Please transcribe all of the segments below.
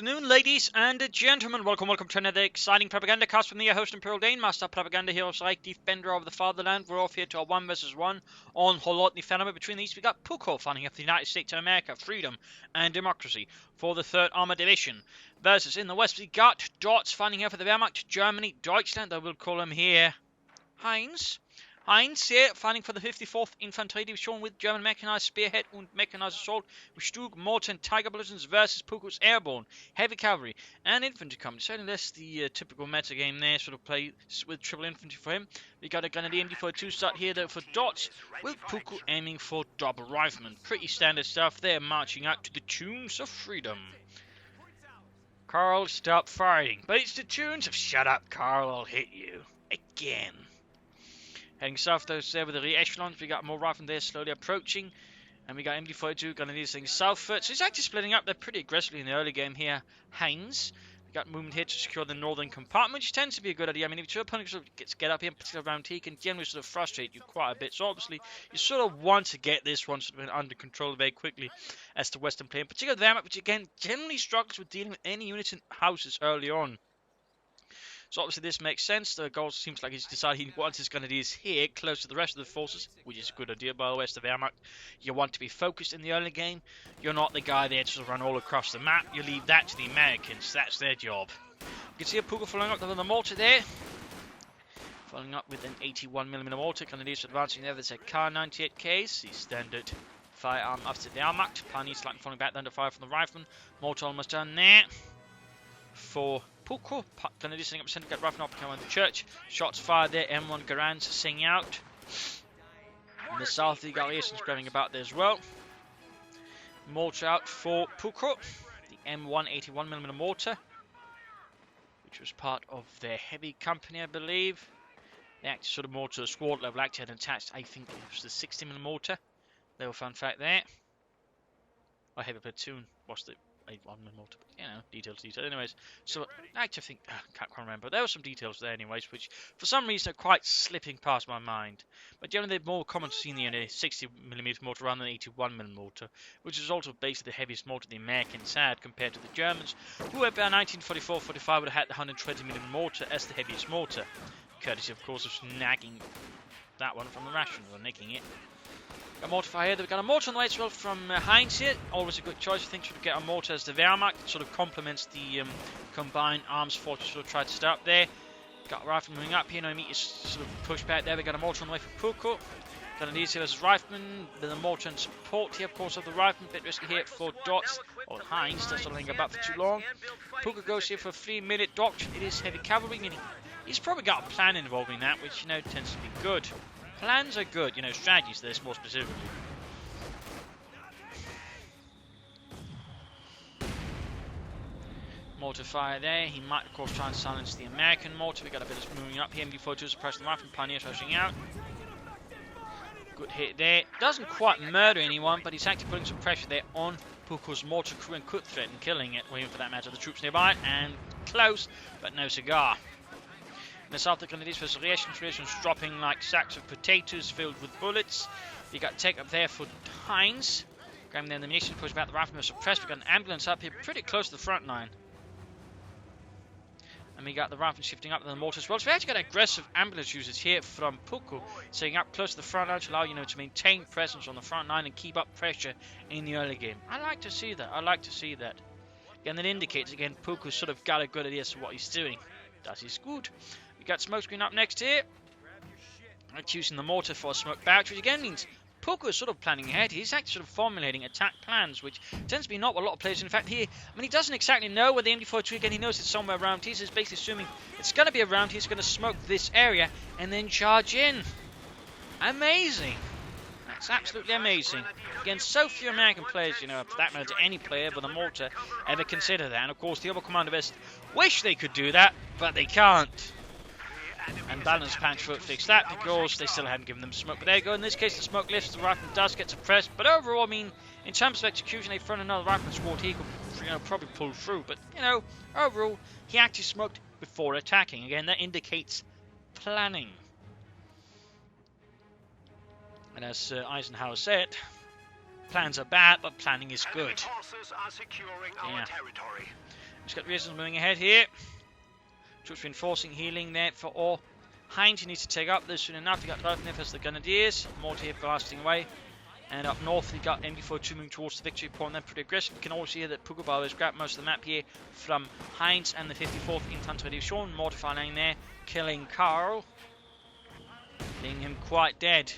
afternoon, ladies and gentlemen. Welcome to another exciting Propagandacast from the host Imperial Dane, Master Propaganda Hero Psych, Defender of the Fatherland. We're off here to a 1 vs 1 on Holotny Fenema. Between these, we got Puco fighting up the United States of America, freedom and democracy for the 3rd Armored Division. Versus in the west, we got Dots fighting here for the Wehrmacht, Germany, Deutschland. I will call him here Heinz. Heinz here, fighting for the 54th Infantry Division with German Mechanized Spearhead and Mechanized Assault with Stug, Mortar and Tiger Balloons versus Puco's Airborne, Heavy Cavalry and Infantry Company. So that's the typical meta game there, sort of play with triple infantry for him. We got a Grenadier MD-42 start here though for Dots, with Puco aiming for double rifleman. Pretty standard stuff there, marching out to the tunes of freedom. Carl, stop fighting. But it's the tunes of shut up, Carl, I'll hit you. Again. Heading south though, there with the re-echelons, we got more riflemen there slowly approaching. And we got MD-42 going to these things southward. So he's actually splitting up there pretty aggressively in the early game here. Heinz. We got movement here to secure the northern compartment, which tends to be a good idea. I mean, if your opponent sort of gets get up here, particularly around here, he can generally sort of frustrate you quite a bit. So obviously, you sort of want to get this one sort of under control very quickly as the Western play. In particular, the Wehrmacht, which again generally struggles with dealing with any units in houses early on. So obviously this makes sense. The goal seems like he's decided he wants his Grenadiers here, close to the rest of the forces, which is a good idea by the way. It's the Wehrmacht. You want to be focused in the early game. You're not the guy there to sort of run all across the map. You leave that to the Americans. That's their job. You can see a Puco following up with the mortar there. Following up with an 81mm mortar. Grenadiers advancing there. There's a Kar-98Ks, the standard firearm after the Wehrmacht. Pioneers slightly falling back under fire from the rifleman. Mortar almost done there. For Puco, Grenadiers setting up a syndicate rifle up coming the church. Shots fired there. M1 Garand's singing out. In the south, the Galliations grabbing about there as well. Mortar out for Puco. The M1 81mm mortar, which was part of their heavy company, I believe. They actually sort of mortar squad level actually had attached, I think it was the 60mm mortar. Little fun fact there. Or heavy platoon. What's the 81mm mortar? But, you know, details. Anyways, so I actually think can't quite remember. There were some details there, anyways, which for some reason are quite slipping past my mind. But generally, they're more common to see in the 60mm mortar rather than 81mm mortar, which is also basically the heaviest mortar the Americans had compared to the Germans, who by 1944-45 would have had the 120mm mortar as the heaviest mortar, courtesy, of course, of snagging that one from the ration or nicking it. Got a mortar fire here. We've got a mortar on the way as well from Heinz here. Always a good choice. I think should get a mortar as the Wehrmacht. It sort of complements the combined arms force sort of tried to start there. Got a rifle moving up here. No meat is sort of pushed back there. We got a mortar on the way for Puco. Got an easy versus rifleman. Then a mortar and support here, of course, of the rifleman. Bit risky here for Dots or Heinz. Doesn't sort of linger about for too long. Puco goes here for a 3-minute doctrine. It is heavy cavalry, meaning he's probably got a plan involving that, which, you know, tends to be good. Plans are good, you know, strategies this more specifically. Mortar fire there. He might, of course, try and silence the American mortar. We got a bit of moving up here. MD-42 suppressing the rifle. Pioneers rushing out. Good hit there. Doesn't quite murder anyone, but he's actually putting some pressure there on Puco's mortar crew and could threaten killing it, or even for that matter, the troops nearby. And close, but no cigar. In the south, the Grenadiers for reactions dropping like sacks of potatoes filled with bullets. You got take up there for Heinz. Grabbing the ammunition, push back the riflemen suppressed. We got an ambulance up here pretty close to the front line. And we got the riflemen shifting up to the mortar as well. So we actually got aggressive ambulance users here from Puco, setting up close to the front line to allow, you know, to maintain presence on the front line and keep up pressure in the early game. I like to see that. I like to see that. Again, that indicates, again, Puco's sort of got a good idea as to what he's doing. That is good. We got smoke screen up next here. That's using the mortar for a smoke barrage, which again means Puco is sort of planning ahead. He's actually sort of formulating attack plans, which tends to be not what a lot of players. In fact, here, I mean, he doesn't exactly know where the MD-42 again. He knows it's somewhere around here. So he's basically assuming it's going to be around here. He's going to smoke this area and then charge in. Amazing. That's absolutely amazing. Again, so few American players, you know, for that matter, any player with a mortar ever consider that. And of course, the other commander best wish they could do that, but they can't. And Balance Patch Foot fixed that because they still hadn't given them smoke. But there you go. In this case, the smoke lifts, the rifleman does get suppressed. But overall, I mean, in terms of execution, they've thrown another rifleman squad. He could, you know, probably pull through. But, you know, overall, he actually smoked before attacking. Again, that indicates planning. And as Eisenhower said, plans are bad, but planning is good. Forces are securing our territory. Just got resistance moving ahead here. Troops reinforcing, healing there for all. Heinz, he needs to take up this soon enough. We got Lefnif as the Grenadiers. Mortar here blasting away. And up north, we got MD42 moving towards the victory point. They're pretty aggressive. We can also see that Puco has grabbed most of the map here from Heinz and the 54th Infanterie Division. Mortar firing there, killing Karl. Leaving him quite dead.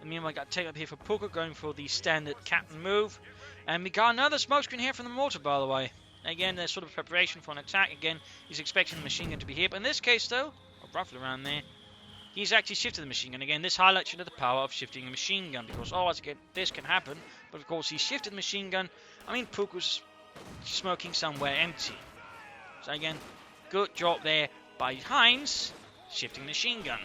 And meanwhile, we got take up here for Puco, going for the standard captain move. And we got another smoke screen here from the mortar, by the way. Again, there's sort of preparation for an attack. Again, he's expecting the machine gun to be here. But in this case, though, roughly around there, he's actually shifted the machine gun. Again, this highlights you know the power of shifting a machine gun. Because, this can happen. But, of course, he shifted the machine gun. I mean, Puco's smoking somewhere empty. So, again, good job there by Heinz, shifting the machine gun.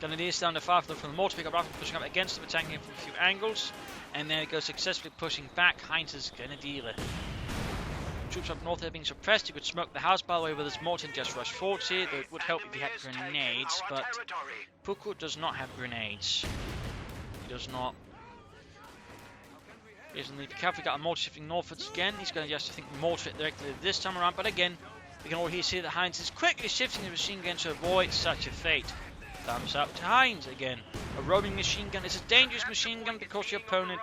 Grenadiers down to 5 from the mortar, pick up rifle, pushing up against them, attacking him from a few angles, and then it goes successfully pushing back Heinz's Grenadier. Troops up north are being suppressed. You could smoke the house, by the way, with his mortar and just rush forwards here, though it would help if he had grenades, but Puco does not have grenades. He does not. He doesn't need to be careful. We got a mortar shifting northwards again. He's going to just, I think, mortar it directly this time around, but again, we can already see that Heinz is quickly shifting the machine gun to avoid such a fate. Thumbs up to Heinz again. A roaming machine gun is a dangerous machine gun because your opponent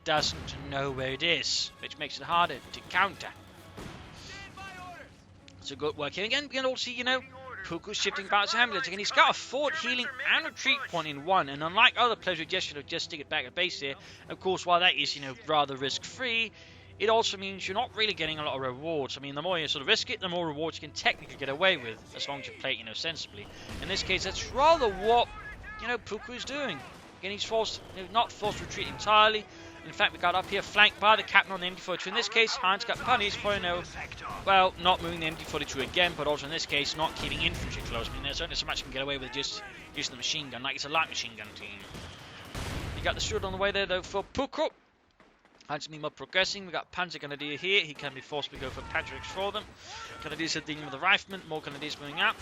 doesn't know where it is, which makes it harder to counter. So good work here. Again, we can also see, Puco's shifting back to ambulance. Again, he's got a forward healing and retreat point in one, and unlike other players who just stick it back at base here, of course, while that is, rather risk-free, it also means you're not really getting a lot of rewards. I mean, the more you sort of risk it, the more rewards you can technically get away with, as long as you play it, sensibly. In this case, that's rather what, Puco is doing. Again, he's not forced to retreat entirely. In fact, we got up here flanked by the captain on the MD42. In this case, Heinz got punished for, well, not moving the MD42 again, but also in this case, not keeping infantry close. I mean, there's only so much you can get away with just using the machine gun, like it's a light machine gun team. You got the steward on the way there, though, for Puco. Heinz meanwhile progressing. We got Panzer Grenadier here. He can be forced to go for Patrick's for them. Grenadiers are dealing with the riflemen. More Grenadiers moving up.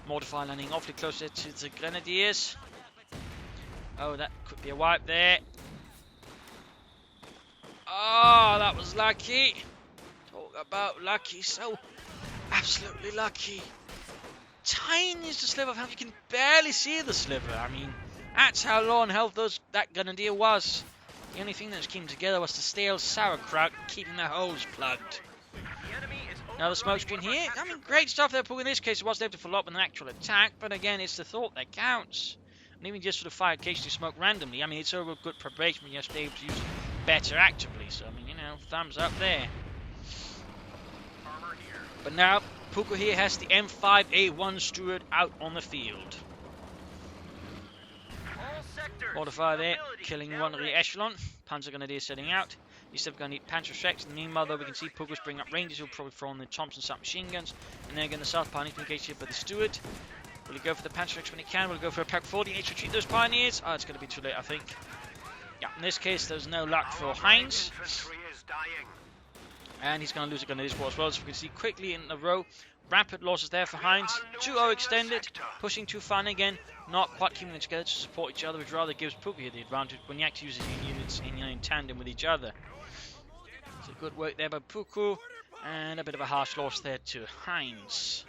Mortar landing awfully closer to the Grenadiers. Oh, that could be a wipe there. Oh, that was lucky. Talk about lucky. So absolutely lucky. Tiniest sliver of health. You can barely see the sliver. I mean, that's how low on health that Grenadier was. The only thing that was keeping together was the stale sauerkraut keeping the holes plugged. Another smoke screen here. I mean, great stuff there, Puco. In this case, it wasn't able to follow up with an actual attack, but again, it's the thought that counts. And even just sort of fire occasionally smoke randomly. I mean, it's a good preparation when you're able to use it better actively. So, I mean, thumbs up there. But now, Puco here has the M5A1 Steward out on the field. Mortar fire there, killing one re-echelon. Panzer Grenadier setting out. You're still going to need Panzer Shreks. In the meanwhile, though, we can see Puco's bring up Rangers who'll probably throw on the Thompson submachine guns. And then again, the South Pioneers engaged here by the Steward. Will he go for the Panzer Shreks when he can? Will he go for a Pack 40? He needs to retreat those Pioneers. Oh, it's going to be too late, I think. Yeah, in this case, there's no luck for Heinz. And he's going to lose a Grenadier as well. So we can see quickly in a row. Rapid losses there for Heinz. 2-0 extended. Pushing too far again. Not quite keeping them together to support each other, which rather gives Puco the advantage when you actually use your units in tandem with each other. So good work there by Puco. And a bit of a harsh loss there to Heinz,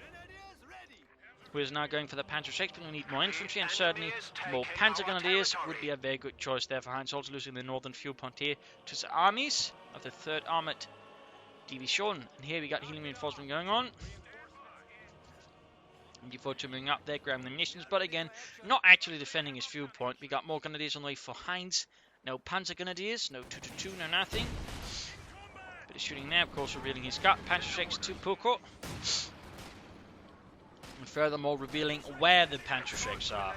who is now going for the Panzer Shreks, but we need more infantry, and certainly more Panzer Grenadiers would be a very good choice there for Heinz. Also losing the northern fuel point here to the armies of the 3rd Armored Division. And here we got healing reinforcement going on. MD42 moving up there, grabbing the munitions, but again, not actually defending his fuel point. We got more Grenadiers on the way for Heinz. No Panzer Grenadiers, no 2-2, no nothing. Bit of shooting there, of course, revealing his gut. Panzer Shreks to Puco. And furthermore, revealing where the Panzer Shreks are.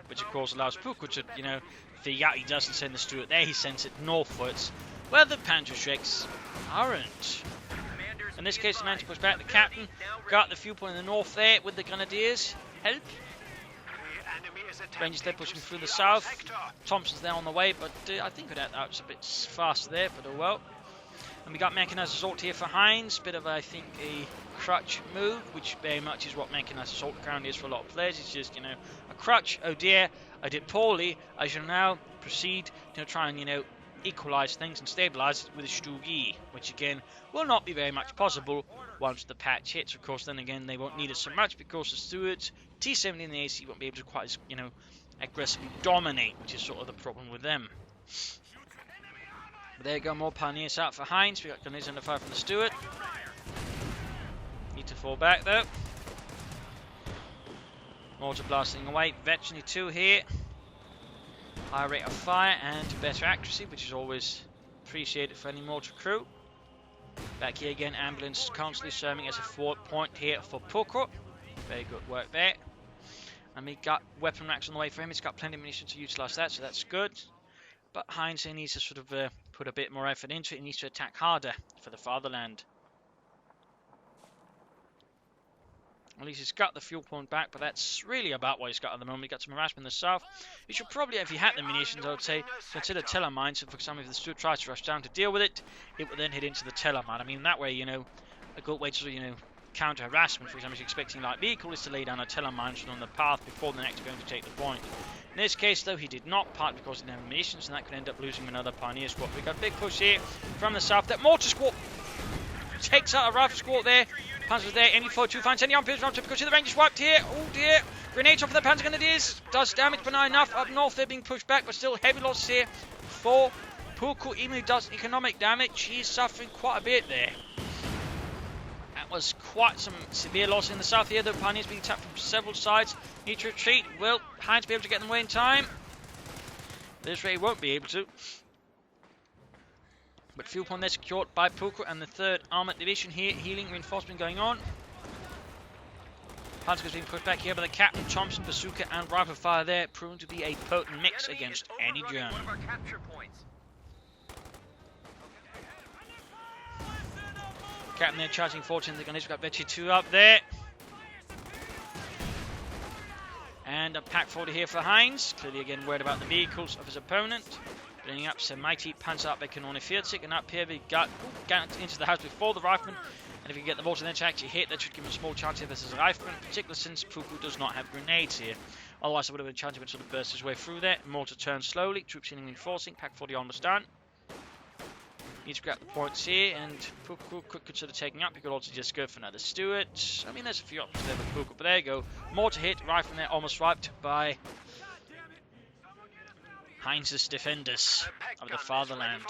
Which, of course, allows Puco to, figure out he doesn't send the Steward there, he sends it northwards, where the Panzer Shreks aren't. In this case, he managed to push back the captain. Got the fuel point in the north there with the Grenadiers. Help. Rangers there pushing through the south. Thompson's there on the way, but I think that was a bit faster there, but oh well. And we got Mechanized Assault here for Heinz. Bit of, I think, a crutch move, which very much is what Mechanized Assault currently is for a lot of players. It's just, a crutch. Oh dear, I did poorly. I shall now proceed to try and, equalise things and stabilise it with a Stugi, which again will not be very much possible once the patch hits. Of course, then again they won't need it so much because the Stuarts, T-70 and the AC won't be able to quite as, aggressively dominate, which is sort of the problem with them. But there you go, more Pioneers out for Heinz. We got Gunners under fire from the Stuart. Need to fall back though. Mortar blasting away. Veteran 2 here. Higher rate of fire and better accuracy, which is always appreciated for any mortar crew. Back here again, ambulance constantly serving as a forward point here for Puco. Very good work there. And we got weapon racks on the way for him. He's got plenty of munition to utilise that, so that's good. But Heinz here needs to sort of put a bit more effort into it. He needs to attack harder for the fatherland. At least he's got the fuel point back, but that's really about what he's got at the moment. He's got some harassment in the south. He should probably, if he had the munitions, I would say, consider Teller mine. So for example, if the Stuart tries to rush down to deal with it, it would then hit into the Teller mine. I mean, that way, a good way to, counter harassment, for example, if you're expecting light vehicle, is to lay down a Teller mine on the path before the next going to take the point. In this case, though, he did not, partly because he didn't have munitions, and that could end up losing another Pioneer squad. We got a big push here from the south. That mortar squad takes out a rifle squad there. Panzer's there, MD42 finds any armpits round because the range is wiped here. Oh dear. Grenades off of the Panzer Grenadiers. Does damage, but not enough. Up north, they're being pushed back, but still heavy loss here for Puco. Even who does economic damage, he's suffering quite a bit there. That was quite some severe loss in the south here. The Pioneers being attacked from several sides. Need to retreat. Will Heinz be able to get them away in time? This way he won't be able to. But fuel point there secured by Puco and the 3rd Armoured Division here. Healing reinforcement going on. Panzer's being pushed back here by the Captain, Thompson, Bazooka and Rifle Fire there. Proven to be a potent mix against any German. Captain there charging 14. The Gunners got Vetchi 2 up there. And a Pack 40 here for Heinz. Clearly again worried about the vehicles of his opponent. Bringing up some mighty Panzerabwehr on 40, and up here we got into the house before the rifleman. And if we can get the mortar then to actually hit, that should give him a small chance here versus the rifleman, particularly since Puco does not have grenades here. Otherwise, I would have been a chance to sort of burst his way through there. Mortar turns slowly, troops healing reinforcing, Pack 40 on the stand. Needs to grab the points here, and Puco could consider taking up. He could also just go for another Stuart. I mean, there's a few options there with Puco, but there you go. Mortar hit, rifleman there almost wiped by Heinz's defenders of the fatherland.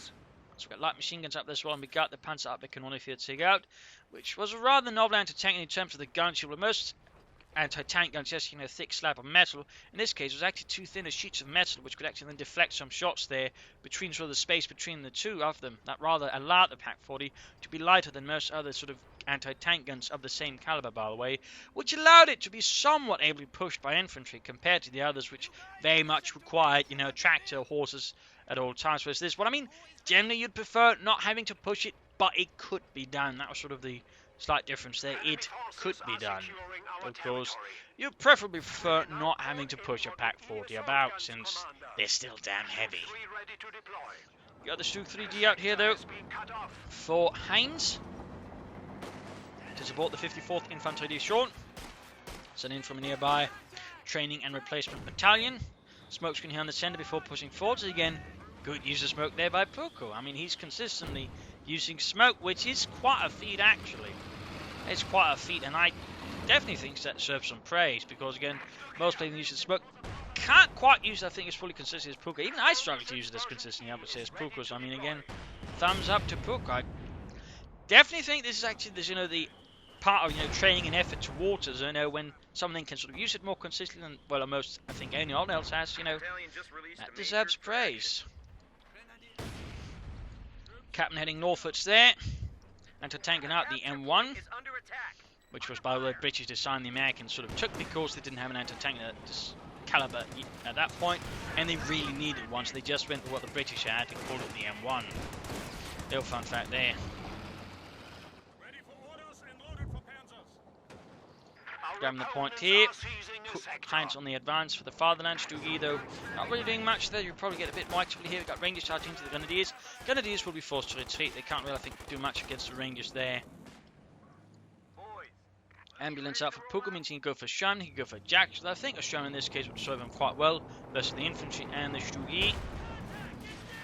So we've got light machine guns up there as well, and we got the Panzerabwehr on 40 out, which was a rather novel anti-tank in terms of the guns. Most anti-tank guns, yes, a thick slab of metal. In this case, it was actually 2 thinner sheets of metal, which could actually then deflect some shots there between sort of the space between the two of them. That rather allowed the Pack 40 to be lighter than most other sort of anti-tank guns of the same caliber, by the way, which allowed it to be somewhat ably pushed by infantry compared to the others, which very much required, tractor horses at all times. Whereas this one, I mean, generally you'd prefer not having to push it, but it could be done. That was sort of the slight difference there. It could be done. Of course, you'd preferably prefer not having to push a Pack 40 about, since they're still damn heavy. Got the Stu 3D out here though for Heinz to support the 54th Infantry Division. Sent in from a nearby training and replacement battalion. Smoke screen here on the center before pushing forward. So again, good use of smoke there by Puco. I mean, he's consistently using smoke, which is quite a feat actually. It's quite a feat, and I definitely think that serves some praise, because again, most players use smoke can't quite use it, I think, as fully consistent as Puco. Even I struggle to use it as consistently, I would say, as Puco. So I mean, again, thumbs up to Puco. I definitely think this is actually this, the part of training and effort towards us. When something can sort of use it more consistently than most, I think, anyone else has. That deserves praise. Captain heading northwards there, and to tanking out the M1, which was, by the way, British design the Americans sort of took because they didn't have an anti-tank caliber at that point, and they really needed one, so they just went for what the British had and called it the M1. Little fun fact there. Grabbing the point here. Heinz on the advance for the fatherland. Stugi, though, not really doing much there. You'll probably get a bit more actively here. We've got Rangers charging into the Grenadiers. Grenadiers will be forced to retreat. They can't really, I think, do much against the Rangers there. Ambulance out for Puco means he can go for Shun, he can go for Jack. So I think a Shun in this case would serve him quite well versus the infantry and the Stugi.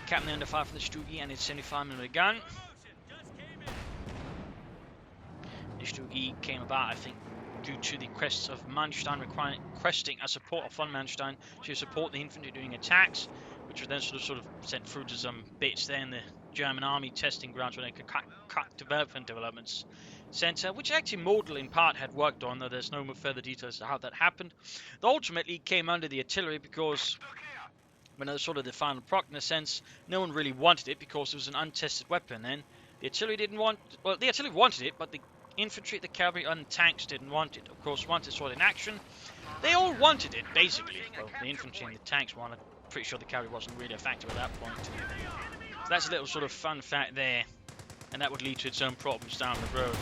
Captain under fire from the Stugi and its 75mm gun. The Stugi came about, I think, due to the requests of Manstein requesting a support von Manstein to support the infantry doing attacks, which was then sort of sent through to some bits there in the German army testing grounds where they could cut developments center, which actually Mordel in part had worked on, though there's no more further details as to how that happened. They ultimately came under the artillery because when it was sort of the final product in a sense, no one really wanted it because it was an untested weapon. Then the artillery didn't want, well, the artillery wanted it, but the infantry, the cavalry, and tanks didn't want it. Of course, once it saw it in action, they all wanted it, basically. Well, the infantry and the tanks wanted. Pretty sure the cavalry wasn't really a factor at that point. So that's a little sort of fun fact there, and that would lead to its own problems down the road.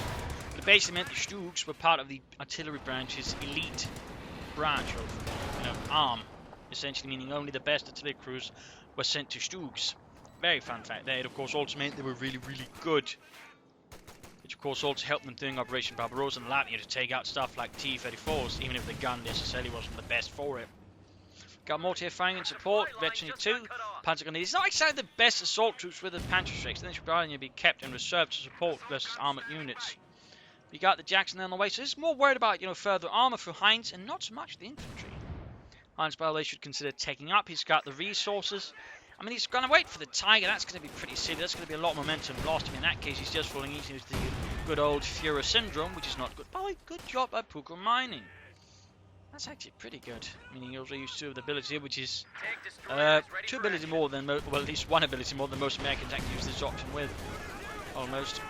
But it basically meant the Stugs were part of the artillery branch's elite branch of, arm, essentially meaning only the best artillery crews were sent to Stugs. Very fun fact there. It of course also meant they were really, really good, which of course also helped them doing Operation Barbarossa and allowed you to take out stuff like T-34s, even if the gun necessarily wasn't the best for it. Got mortar firing and support, Veteran 2, Panzer Grenadiers. It's not exactly the best assault troops with the Panzerstreiks, then should probably be kept in reserve to support versus armoured units. You got the Jackson on the way, so it's more worried about, further armour for Heinz and not so much the infantry. Heinz, by the way, should consider taking up. He's got the resources. I mean, he's going to wait for the Tiger. That's going to be pretty silly. That's going to be a lot of momentum lost. I mean, in that case, he's just falling into the good old Führer syndrome, which is not good. By the way, good job by Puco mining. That's actually pretty good. Meaning he also used 2 of the abilities here, which is 2 ability more than, well, at least 1 ability more than most American tanks use this option with. Almost.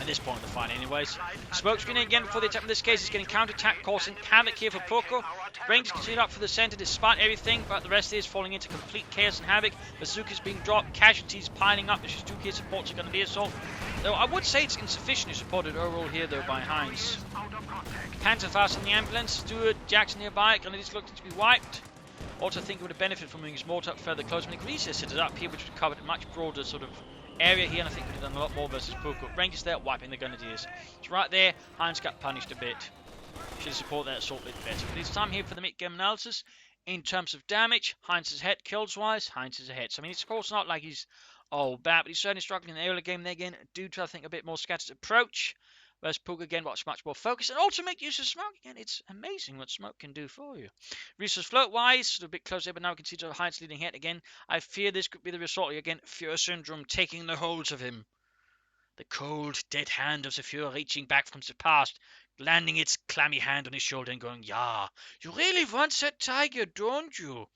At this point of the fight anyways. Smoke screening again before the attack. In this case, it's getting counter-attack, causing havoc here for Puco. Rangers continue up for the center despite everything, but the rest is falling into complete chaos and havoc. Bazookas being dropped, casualties piling up. The Stuki supports are going to be assault. Though I would say it's insufficiently supported overall here though by Heinz. Panzerfaust in the ambulance, Stewart, Jackson nearby, Grenadiers looking to be wiped. Also think it would have benefited from moving his mortar up further close. I mean, he could easily set it up here, which would cover a much broader sort of area here, and I think we could have done a lot more versus Puco. Rangers there wiping the Grenadiers. It's right there, Heinz got punished a bit. Should support that assault a bit better. But it's time here for the mid-game analysis. In terms of damage, Heinz is ahead. Kills-wise, Heinz is ahead. So, I mean, it's of course not like he's bad, but he's certainly struggling in the early game there again, due to, I think, a bit more scattered approach. Whereas Puco again was much more focused, and also make use of smoke again. It's amazing what smoke can do for you. Resource float-wise, sort of a bit closer, but now we can see Heinz leading ahead again. I fear this could be the result again. Führer syndrome taking the holds of him. The cold, dead hand of the Führer reaching back from the past, landing its clammy hand on his shoulder and going, "Yeah, you really want that Tiger, don't you?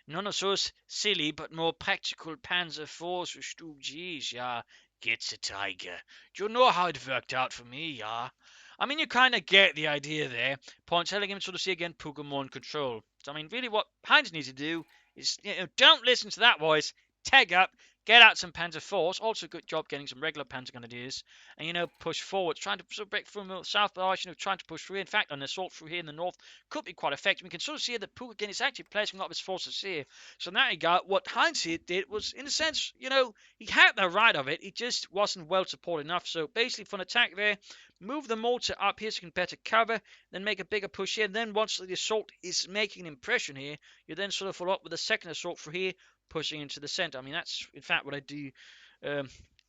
None of those silly but more practical Panzer IVs for Stug-Gs, yeah. Get the Tiger. Do you know how it worked out for me, yeah?" I mean, you kind of get the idea there. Point telling him sort of see again Puco more in control. So, I mean, really what Heinz needs to do is, don't listen to that voice. Tag up. Get out some Panzer IVs. Also, good job getting some regular Panzer Grenadiers. And, push forward. Trying to sort of break through the south, but trying to push through. In fact, an assault through here in the north could be quite effective. We can sort of see that Puco again is actually placing a lot of his forces here. So, in that regard, what Heinz here did was, in a sense, he had the right of it. He just wasn't well supported enough. So, basically, for an attack there, move the mortar up here so you can better cover. Then make a bigger push here. Then, once the assault is making an impression here, you then sort of follow up with a second assault through here, pushing into the center. I mean, that's in fact what I do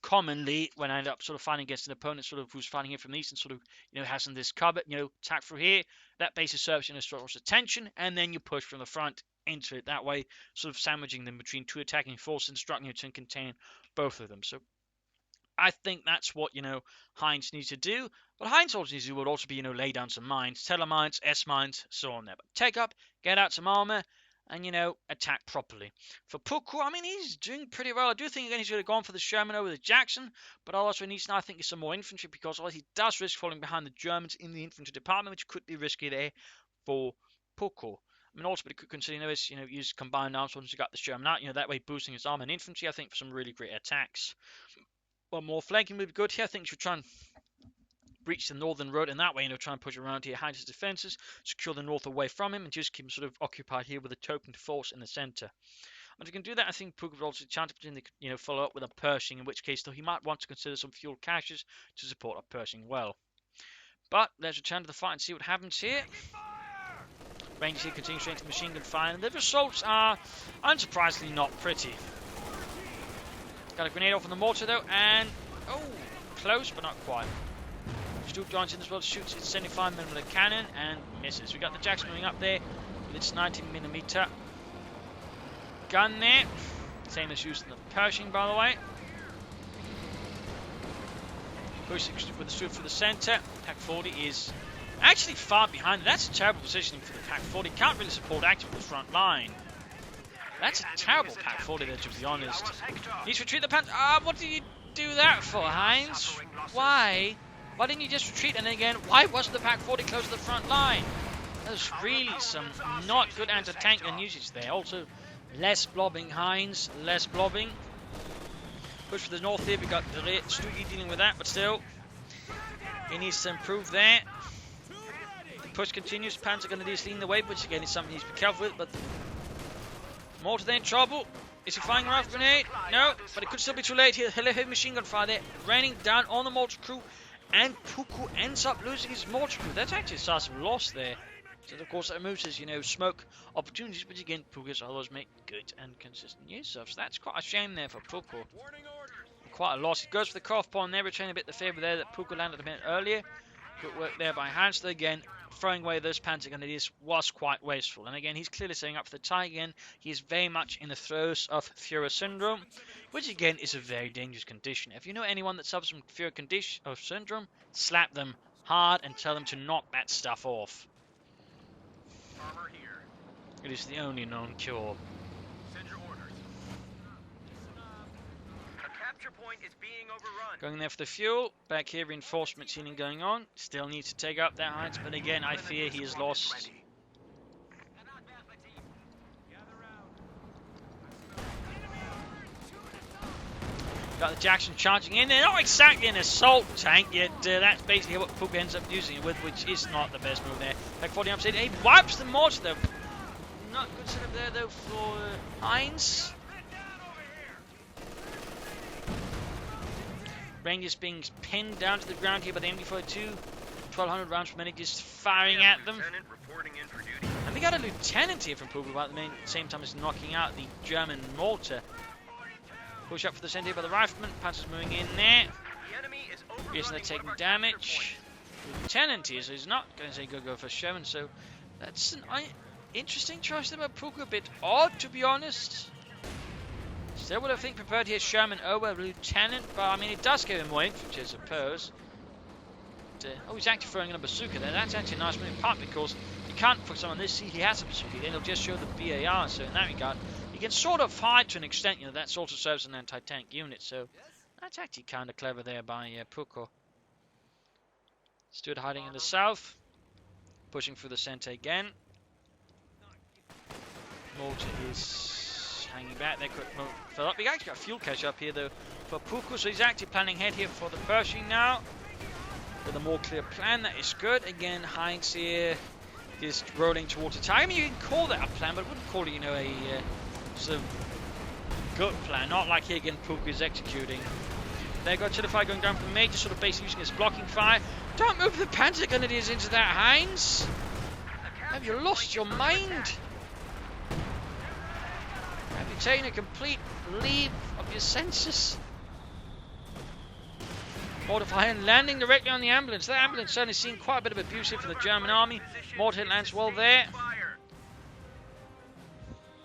commonly when I end up sort of fighting against an opponent sort of who's fighting here from the east and sort of hasn't this cover. Attack through here. That basically serves as attention, and then you push from the front into it that way, sort of sandwiching them between 2 attacking forces, instructing you to contain both of them. So I think that's what Heinz needs to do. What Heinz also needs to do would also be lay down some mines, telemines, S-mines, so on there. But take up, get out some armor, and, attack properly. For Puco, I mean, he's doing pretty well. I do think, again, he's going to go on for the Sherman over the Jackson, but also needs now, I think, some more infantry, because he does risk falling behind the Germans in the infantry department, which could be risky there for Puco. I mean, also, but he could consider, use combined arms once you got the Sherman out, that way boosting his armor and infantry, I think, for some really great attacks. One more flanking would be good here. I think you should try and breach the northern road, and that way, try and push around here, hide his defenses, secure the north away from him, and just keep him sort of occupied here with a token force in the center. And if you can do that, I think Puco would also chance to follow up with a Pershing, in which case, though, he might want to consider some fuel caches to support a Pershing well. But let's return to the fight and see what happens here. Rangers here continue straight into machine gun fire, and the results are unsurprisingly not pretty. Got a grenade off on the mortar though, and oh, close but not quite. Stu joins in as well, shoots its 75mm cannon and misses. We got the Jackson moving up there with its 19mm gun there. Same as used in the Pershing, by the way. Pushing with the Stu for the center. Pack 40 is actually far behind. That's a terrible positioning for the Pack 40. Can't really support active the front line. That's a terrible Pack 40 there, to be honest. Needs to retreat the Panther. What did you do that for, Heinz? Why? Why didn't you just retreat? And again, why wasn't the Pack 40 close to the front line? There's really some not good anti-tank gun usage there. Also, less blobbing, Heinz. Less blobbing. Push for the north here. We got Stugi dealing with that, but still, he needs to improve there. The push continues. Panzer going to do leading the way, which again is something he needs to be careful with. But mortar there in trouble. Is he firing a rifle grenade? No, but it could still be too late here. Heavy machine gun fire there, raining down on the mortar crew, and Puco ends up losing his mortar crew. That's actually a decisive loss there. So of course that removes his, smoke opportunities, but again, Puco's others make good and consistent use of. So that's quite a shame there for Puco. Quite a loss. He goes for the cough bomb there, returning a bit the favour there that Puco landed a minute earlier. Good work there by Heinz. Again, throwing away those Panzer grenadiers was quite wasteful. And again, he's clearly setting up for the tie again. He is very much in the throes of Führer syndrome, which again is a very dangerous condition. If you know anyone that suffers from Führer syndrome, slap them hard and tell them to knock that stuff off. It is the only known cure. Send your orders. A capture point is being overrun. Going there for the fuel. Back here, reinforcement healing going on. Still needs to take up that Heinz, but again, I fear he is lost. Got the Jackson charging in. They're not exactly an assault tank, yet that's basically what Puco ends up using it with, which is not the best move there. Back 40 upside. He wipes the mortar though. Not good setup there though for Heinz. Rangers being pinned down to the ground here by the MD-42. 1200 rounds from medic just firing at them. And we got a lieutenant here from Puco at the same time as knocking out the German mortar. Push up for the center by the rifleman. Panzer's moving in there. Yes, they're taking damage. The lieutenant here, so he's not going to say go for Sherman. So that's an interesting choice there by Puco. A bit odd, to be honest. Still would have prepared here Sherman over lieutenant, but I mean it does give him more infantry, I suppose. Oh, he's actually throwing in a bazooka there. That's actually a nice move, in part because you can't focus on this. He has a bazooka, then he'll just show the BAR. So in that regard, he can sort of hide to an extent. That sort of serves an anti-tank unit. So that's actually kind of clever there by Puco. Stood hiding in the south, pushing through the center again. Mortar is hanging back there. Fill up. We actually got a fuel cache up here though for Puco, so he's actually planning ahead here for the Pershing now. With a more clear plan, that is good. Again, Heinz here is rolling towards the target. I mean, you can call that a plan, but I wouldn't call it, a sort of good plan. Not like here again, Puco is executing. There got Tiltify going down for the major, sort of basically using his blocking fire. Don't move the Panzer Grenadiers into that, Heinz. Have you lost your mind? Have you taken a complete leave of your senses? Mortar fire and landing directly on the ambulance. That ambulance certainly seen quite a bit of abuse here for the German army. Mortar lands well there.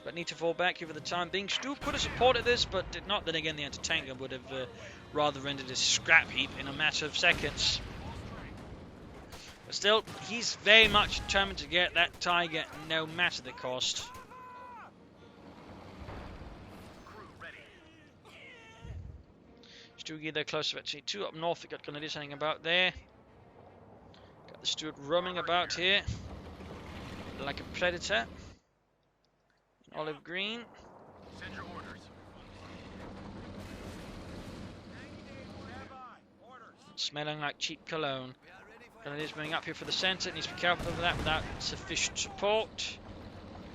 But need to fall back here for the time being. Stu could have supported this, but did not. Then again, the anti-tank gun would have rather rendered a scrap heap in a matter of seconds. But still, he's very much determined to get that Tiger no matter the cost. Stu there close to actually 2 up north. We got Grenadiers hanging about there. Got the Stuart roaming about here like a predator. In olive green. Send your orders. Smelling like cheap cologne. Grenadiers moving up here for the centre. Needs to be careful of that without sufficient support.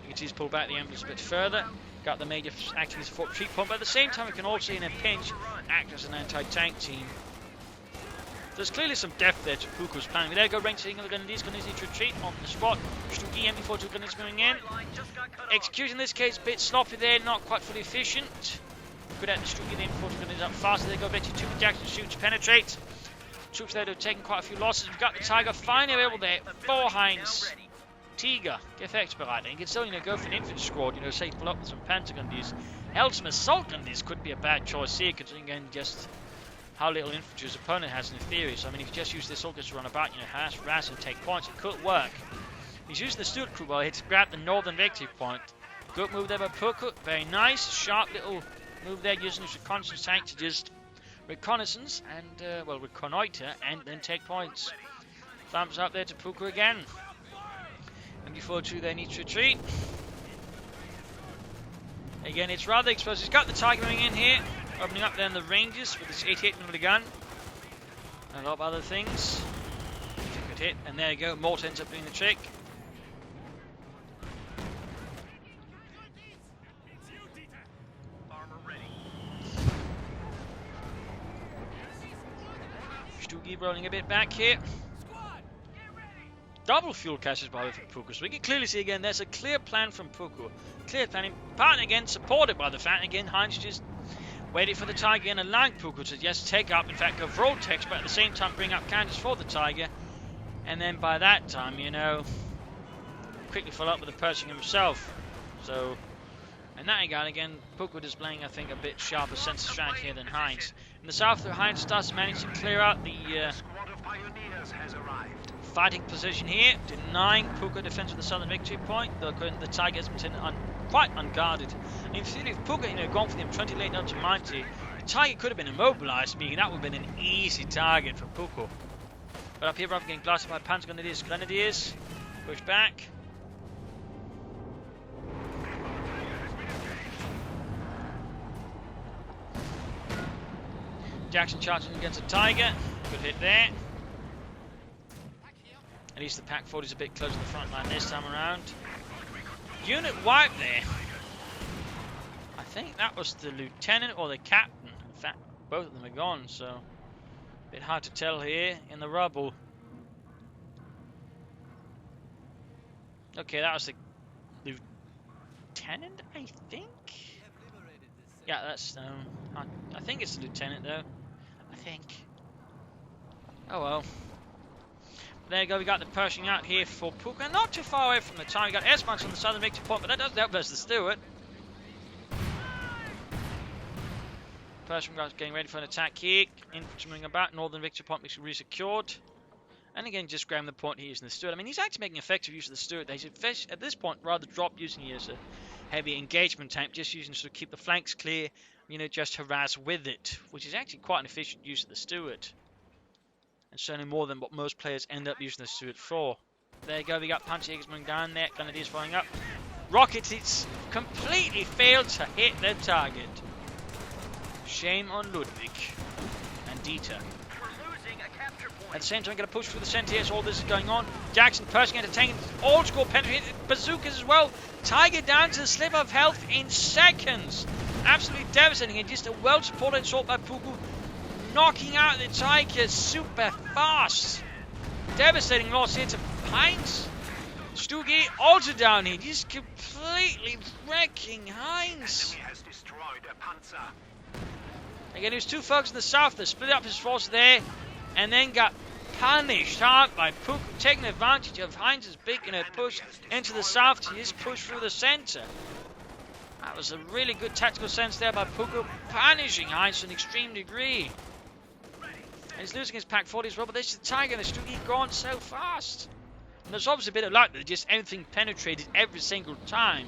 You can see he's pulled back the ambulance a bit further. Got the major acting as a retreat point, but at the same time, we can also, in a pinch, act as an anti-tank team. There's clearly some depth there to Puco's planning. There go range hitting the Grenadiers. Grenadiers need to retreat on the spot. Stugi MD-42 Grenadiers moving in. Execution in this case, a bit sloppy there, not quite fully efficient. Good at the Stugi, the infantry grenadiers up faster. They go Betty 2 with Jackson shoots, penetrate. Troops there have taken quite a few losses. We've got the Tiger finally able there. 4 Heinz. Tiger, Gefechtsbereit. And you can still, go for an infantry squad, say pull up with some Panzergrenadiers. Held some assault grenadiers could be a bad choice here, considering again just how little infantry his opponent has in theory. So I mean, if you just use this soldiers to run about, harass and take points, it could work. He's using the Stuart crew while here to grab the northern victory point. Good move there by Puco, very nice, sharp little move there using his reconnaissance tank to just reconnaissance and reconnoiter and then take points. Thumbs up there to Puco again. And before 2 they need to retreat. Again, it's rather exposed. He's got the Tiger moving in here, opening up there in the ranges with this 88mm gun. And a lot of other things. Good hit, and there you go, Mort ends up doing the trick. Stugi rolling a bit back here. Double fuel caches by the way from Puco. So we can clearly see again there's a clear plan from Puco. Clear planning, partly again supported by the fact again Heinz just waited for the Tiger and allowing Puco to just take up, in fact go for all techs, but at the same time bring up counters for the Tiger. And then by that time, quickly follow up with the Pershing himself. So in that regard again, Puco displaying I think a bit sharper sense of strategy here than Heinz. In the south, Heinz does manage to clear out the fighting position here, denying Puco defense of the southern victory point. The Tiger has been quite unguarded. In theory, if Puco gone for the M20 late up to 90, the Tiger could have been immobilized, meaning that would have been an easy target for Puco. But up here, rather getting blasted by Panzergrenadiers, push back. Jackson charging against the Tiger. Good hit there. At least the Pack 40 is a bit closer to the front line this time around. Unit wipe there. I think that was the lieutenant or the captain. In fact, both of them are gone, so a bit hard to tell here in the rubble. Okay, that was the lieutenant, I think. Yeah, that's I think it's the lieutenant though. I think. Oh well. There you go, we got the Pershing out here for Puco, and not too far away from the Tiger. We got S-Bunch on the southern victory point, but that doesn't help versus the Stuart. Pershing guys getting ready for an attack here. Infantry moving about, northern victory point being re-secured. And again, just grabbing the point here using the Stuart. I mean, he's actually making effective use of the Stuart. They should, at this point, rather drop using it as a heavy engagement tank, just using it to keep the flanks clear, just harass with it, which is actually quite an efficient use of the Stuart. And certainly more than what most players end up using the Stuart for. There you go, we got Punch Eagles moving down there, Grenadiers following up. Rockets, it's completely failed to hit their target. Shame on Ludwig and Dieter. At the same time, going to push through the centre here, so all this is going on. Jackson, Pershing entertaining, old school penetrating, bazookas as well. Tiger down to the sliver of health in seconds. Absolutely devastating, and just a well-supported assault by Puco, knocking out the Tiger super fast. Devastating loss here to Heinz. Stugi also down here, just completely wrecking Heinz. Again, he was too focused in the south, they split up his force there, and then got punished hard by Puco, taking advantage of Heinz's big push into the south to just push through the centre. That was a really good tactical sense there by Puco, punishing Heinz to an extreme degree. And he's losing his Pack 40 as well, but this is the Tiger and the Stugi gone so fast. And there's obviously a bit of luck that just everything penetrated every single time.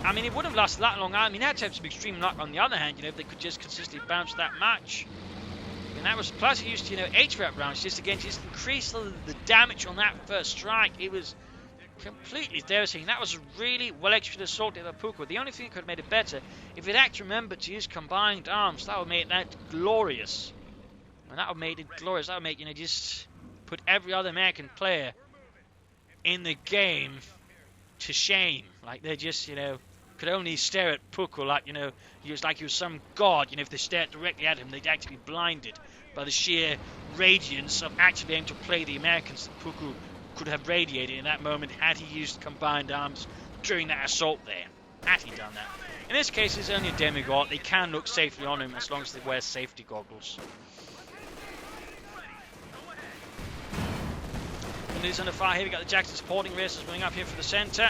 I mean, it wouldn't have lasted that long. I mean, they had to have some extreme luck on the other hand, if they could just consistently bounce that match. And that was, plus he used, HVAP rounds, just increase the damage on that first strike. It was completely devastating. That was a really well executed assault by Puco. The only thing that could have made it better, if it actually remembered to use combined arms, that would make that glorious. And that would make it glorious. That would make, just put every other American player in the game to shame. Like they just, could only stare at Puco like, he was some god. If they stared directly at him, they'd actually be blinded by the sheer radiance of actually being able to play the Americans that Puco could have radiated in that moment had he used combined arms during that assault there. Had he done that. In this case, it's only a demigod. They can look safely on him as long as they wear safety goggles. And he's under fire here. We got the Jackson supporting racers running up here for the centre.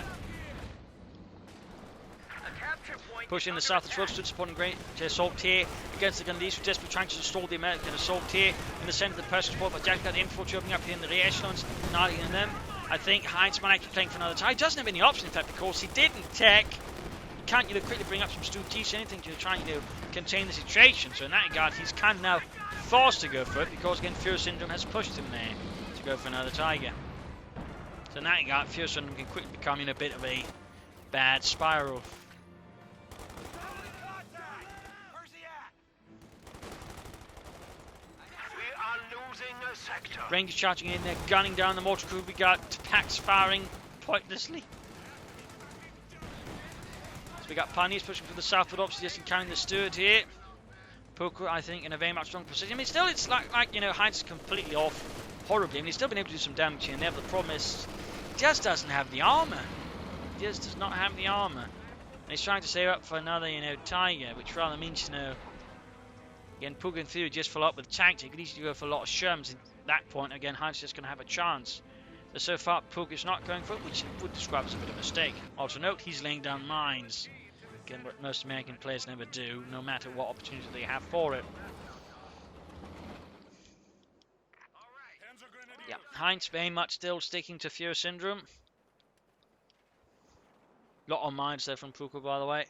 Pushing the south as well, stood supporting great assault here against the Gandhis, who desperately trying to stall the American assault here. In the centre, the Persian support, but Jack got the infantry opening up here in the rear echelons, not in them. I think Heinz might actually playing for another tie. He doesn't have any option, in fact, because he didn't tech. He can't, quickly bring up some Stu-Teach, anything to try and, contain the situation. So in that regard, he's kind of now forced to go for it, because again, Fear Syndrome has pushed him there to go for another Tiger. So in that regard, Fear Syndrome can quickly become in a bit of a bad spiral. Rangers charging in there, gunning down the mortar crew. We got packs firing pointlessly. So we got Pioneers pushing for the southward, obviously just encountering the Steward here. Puco, I think, in a very much strong position. I mean, still, it's like Heinz is completely off horribly. I mean, he's still been able to do some damage here and there, but the problem is, he just doesn't have the armour. He just does not have the armour. And he's trying to save up for another, Tiger, which rather means, again, Puco in theory just follow up with tanks. He could easily go for a lot of Sherms. At that point, again, Heinz is just going to have a chance. But so far, Puco is not going for it, which would describe as a bit of a mistake. Also note, he's laying down mines. Again, what most American players never do, no matter what opportunity they have for it. Yeah, Heinz very much still sticking to Fear Syndrome. Lot of mines there from Puco, by the way.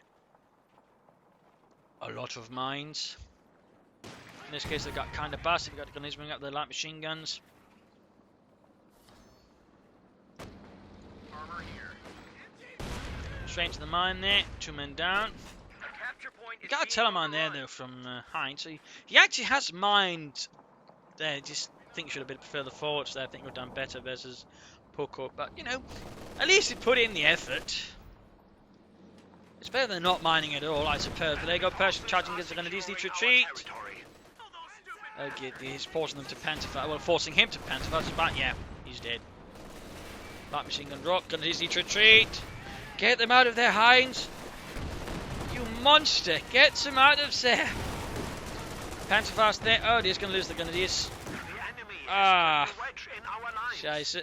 A lot of mines. In this case, they got kind of busted. We got the gunners bringing up the light machine guns. Straight into the mine there. 2 men down. You gotta tell a mine there though from Heinz. So he actually has mined there. Just think should have been further forwards there. I think we've done better versus Puco. But at least he put in the effort. It's better than not mining at all, I suppose. But there you go, Persian charging against the Grenadiers. Need to retreat. Okay, he's forcing them to Panther. Well, forcing him to Panther. But yeah, he's dead. Light machine gun drop. Grenadiers need to retreat. Get them out of there, Heinz. You monster. Get them out of there. Panther fast there. Oh, he's going to lose the Grenadiers. Ah. Scheiße.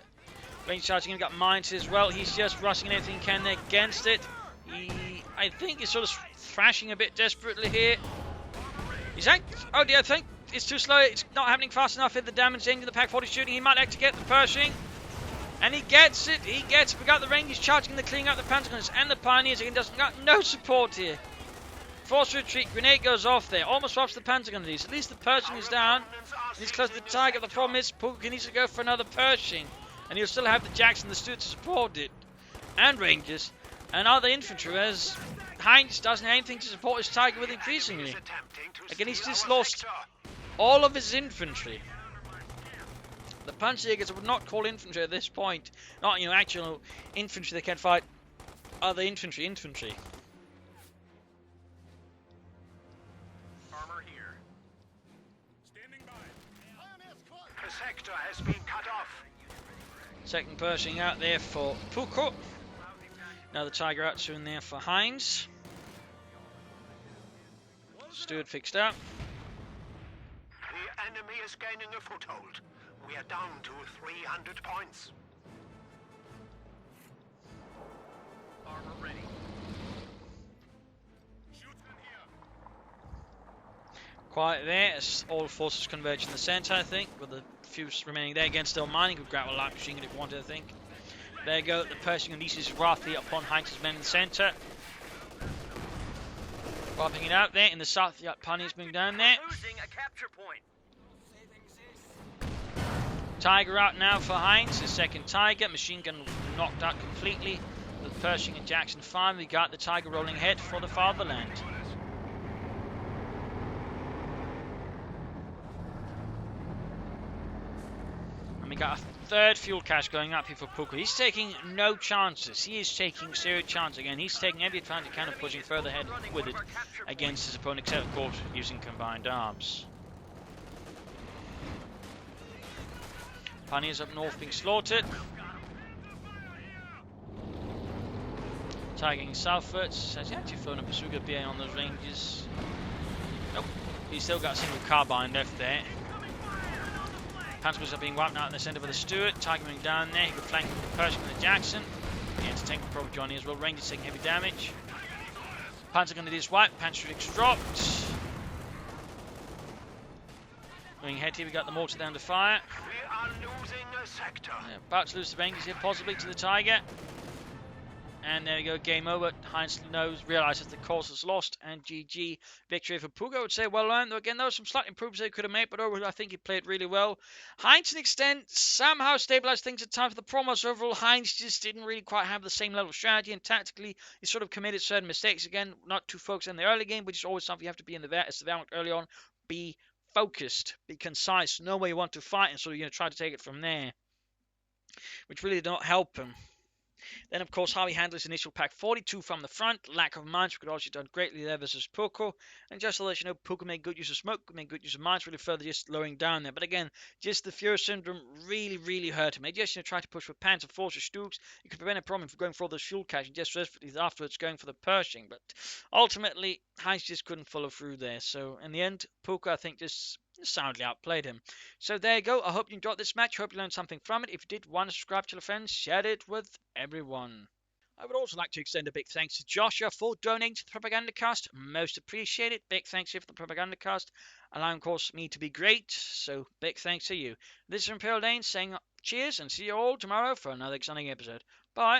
Range charging him. Got mines as well. He's just rushing anything he can there against it. I think he's sort of thrashing a bit desperately here. He's oh dear, I think it's too slow. It's not happening fast enough. Hit the damage into the Pack 40 shooting. He might actually get the Pershing. And he gets it. He gets it. We got the Rangers charging the cleaning up the Pentagons and the Pioneers. Again, doesn't got no support here. Forced retreat. Grenade goes off there. Almost swaps the Pentagon. At least the Pershing is down. And he's close to the target. The problem is Puco needs to go for another Pershing. And he'll still have the Jackson and the Stewart to support it. And Rangers. And other infantry, as Heinz doesn't have anything to support his Tiger with increasingly. Again, he's just lost all of his infantry. The Panzerjägers would not call infantry at this point. Not, actual infantry that can fight other infantry. Armor here. Standing by. The sector has been cut off. Second Pershing out there for Puco. Now the Tiger out soon there for Heinz. Steward fixed up. The enemy is gaining a foothold. We are down to 300 points. Armor ready. Quiet there as all forces converge in the centre, I think, with the few remaining there. Again, still mining. Could grab a light machine gun if you wanted, I think. There you go, the Pershing unleashes wrathfully upon Heinz's men in the centre. Wiping it out there in the south, the Pioneers moving down there. Losing a capture point. Tiger out now for Heinz, his second Tiger. Machine gun knocked out completely. The Pershing and Jackson finally got the Tiger rolling ahead for the fatherland. And we got a third fuel cache going up here for Puco. He's taking no chances. He is taking serious chances. Again, he's taking every advantage kind of pushing further ahead with it against his opponent, except of course using combined arms. Pioneers up north being slaughtered. Targeting southwards. Has he actually flown a bazooka BA on those ranges? Nope. He's still got a single carbine left there. Panzers are being wiped out in the centre with the Stuart. Targeting down there. He could flank with the Pershing and the Jackson. The anti-tank will probably join in as well. Rangers taking heavy damage. Panzer gun is wiped. Panzerix dropped. Moving ahead here, we got the mortar down to fire. We are losing a sector. About to lose the Rangers here, possibly to the Tiger. And there we go, game over. Heinz realises the course is lost, and GG victory for Puco. I would say well earned. Though again, there were some slight improvements they could have made, but overall, I think he played really well. Heinz, to an extent, somehow stabilised things at times. For the promos overall, Heinz just didn't really quite have the same level of strategy, and tactically, he sort of committed certain mistakes. Again, not too focused in the early game, which is always something you have to be in the Valorant early on. Be focused, be concise, know where you want to fight, and so you're going to try to take it from there, which really did not help him. Then, of course, how he handled his initial pack 42 from the front. Lack of mines, we could also done greatly there versus Puco. And just to let you know, Puco made good use of smoke, made good use of mines, really further just lowering down there. But again, just the Fury Syndrome really hurt him. He just tried to push for Panzer Forces Stooks. He could prevent a problem from going for all those fuel cache and just afterwards going for the Pershing. But ultimately, Heinz just couldn't follow through there. So in the end, Puco, I think, just soundly outplayed him. So there you go. I hope you enjoyed this match. Hope you learned something from it. If you did, want to subscribe to your friends, share it with everyone. I would also like to extend a big thanks to Joshua for donating to the Propagandacast. Most appreciated. Big thanks here for the Propagandacast, allowing, of course, me to be great. So big thanks to you. This is Imperial Dane saying cheers and see you all tomorrow for another exciting episode. Bye.